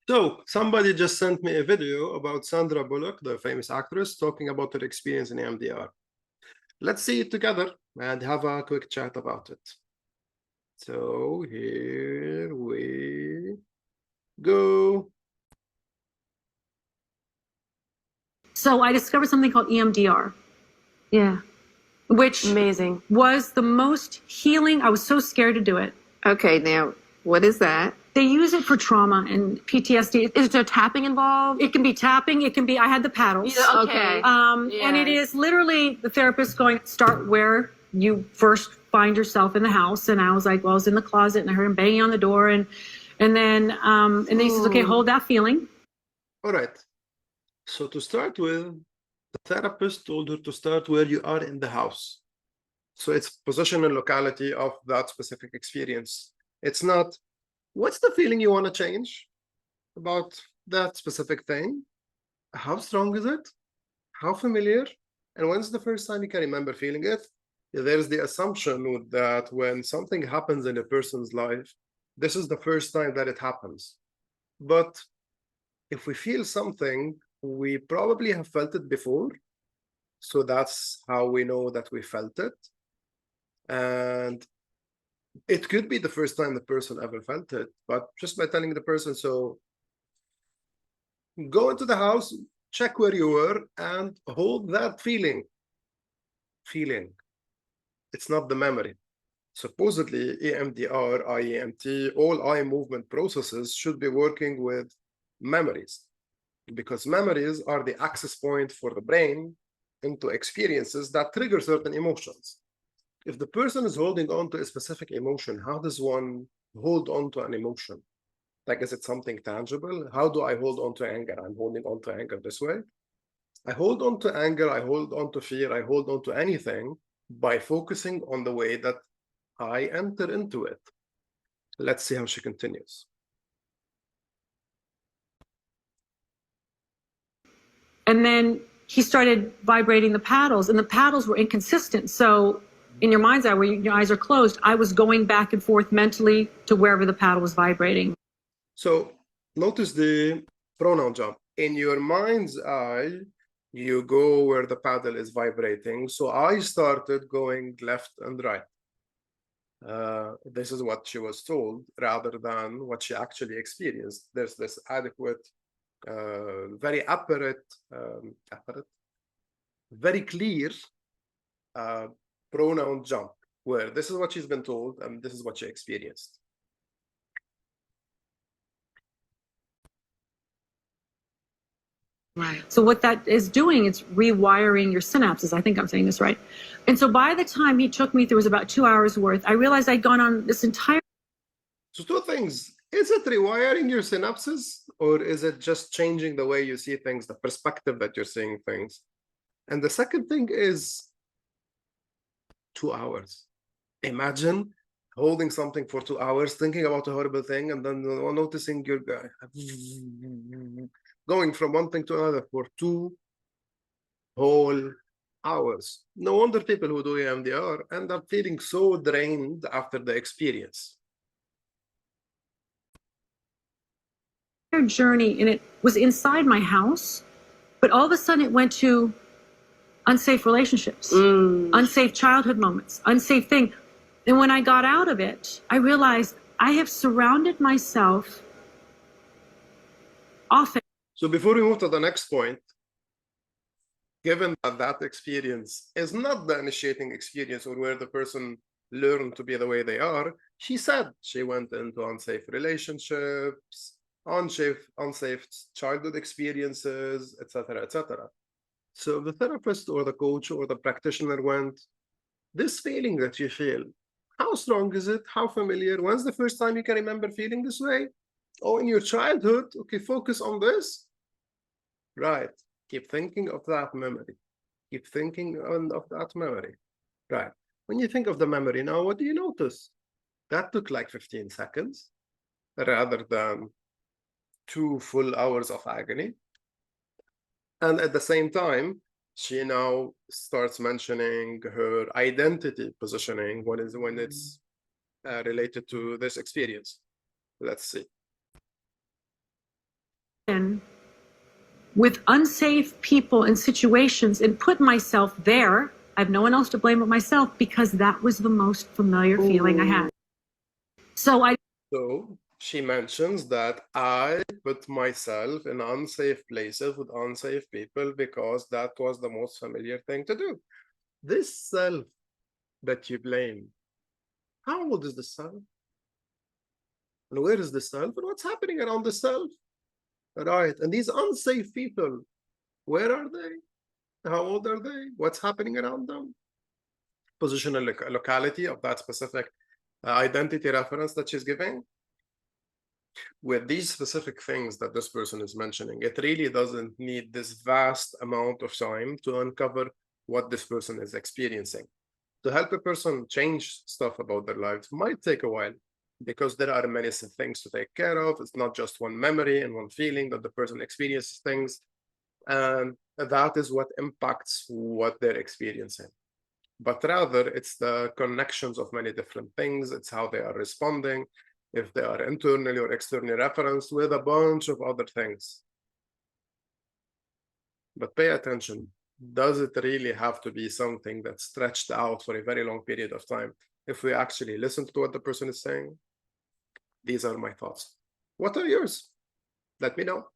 So somebody just sent me a video about Sandra Bullock, the famous actress, talking about her experience in EMDR. Let's see it together and have a quick chat about it. So here we go. So I discovered something called EMDR. Yeah. Which Amazing. was the most healing. I was so scared to do it. Okay, now what is that? They use it for trauma and PTSD. Is there tapping involved? It can be tapping. It can be, I had the paddles. Okay. And it is literally the therapist going, start where you first find yourself in the house. And I was like, well, I was in the closet and I heard him banging on the door. And then he says, okay, hold that feeling. All right. So to start with, the therapist told her to start where you are in the house. So it's position and locality of that specific experience. It's not, what's the feeling you want to change about that specific thing? How strong is it? How familiar? And when's the first time you can remember feeling it? There's the assumption that when something happens in a person's life, this is the first time that it happens. But if we feel something, we probably have felt it before. So that's how we know that we felt it. And it could be the first time the person ever felt it, but just by telling the person, so go into the house, check where you were, and hold that feeling. It's not the memory. Supposedly, EMDR, IEMT, all eye movement processes should be working with memories, because memories are the access point for the brain into experiences that trigger certain emotions. If the person is holding on to a specific emotion, how does one hold on to an emotion? Like, is it something tangible? How do I hold on to anger? I'm holding on to anger this way. I hold on to anger, I hold on to fear, I hold on to anything by focusing on the way that I enter into it. Let's see how she continues. And then he started vibrating the paddles, and the paddles were inconsistent. So in your mind's eye, where your eyes are closed, I was going back and forth mentally to wherever the paddle was vibrating. So notice the pronoun jump. In your mind's eye, you go where the paddle is vibrating. So I started going left and right. This is what she was told rather than what she actually experienced. There's this adequate, very very clear pronoun jump, where this is what she's been told and this is what she experienced. Right. So what that is doing, it's rewiring your synapses. I think I'm saying this right. And so by the time he took me through, it was about 2 hours worth, I realized I'd gone on this entire... So two things. Is it rewiring your synapses, or is it just changing the way you see things, the perspective that you're seeing things? And the second thing is 2 hours. Imagine holding something for 2 hours, thinking about a horrible thing, and then noticing your guy going from one thing to another for 2 whole hours. No wonder people who do EMDR end up feeling so drained after the experience. Journey, and it was inside my house, but all of a sudden it went to unsafe relationships, unsafe childhood moments, unsafe thing. And when I got out of it, I realized I have surrounded myself often. So before we move to the next point, given that that experience is not the initiating experience or where the person learned to be the way they are, she said she went into unsafe relationships, unsafe childhood experiences, etc., etc. So the therapist or the coach or the practitioner went, this feeling that you feel, how strong is it? How familiar? When's the first time you can remember feeling this way? Oh, in your childhood. Okay, focus on this. Right. Keep thinking of that memory. Keep thinking of that memory. Right. When you think of the memory now, what do you notice? That took like 15 seconds rather than 2 full hours of agony. And at the same time, she now starts mentioning her identity positioning when it's related to this experience. Let's see. in with unsafe people and situations and put myself there. I have no one else to blame but myself, because that was the most familiar feeling I had. So she mentions that I put myself in unsafe places with unsafe people because that was the most familiar thing to do. This self that you blame, how old is the self? And where is the self? And what's happening around the self? Right. And these unsafe people, where are they? How old are they? What's happening around them? Positional locality of that specific identity reference that she's giving. With these specific things that this person is mentioning, it really doesn't need this vast amount of time to uncover what this person is experiencing. To help a person change stuff about their lives might take a while, because there are many things to take care of. It's not just one memory and one feeling that the person experiences things, and that is what impacts what they're experiencing. But rather, it's the connections of many different things. It's how they are responding, if they are internally or externally referenced, with a bunch of other things. But pay attention. Does it really have to be something that's stretched out for a very long period of time if we actually listen to what the person is saying? These are my thoughts. What are yours? Let me know.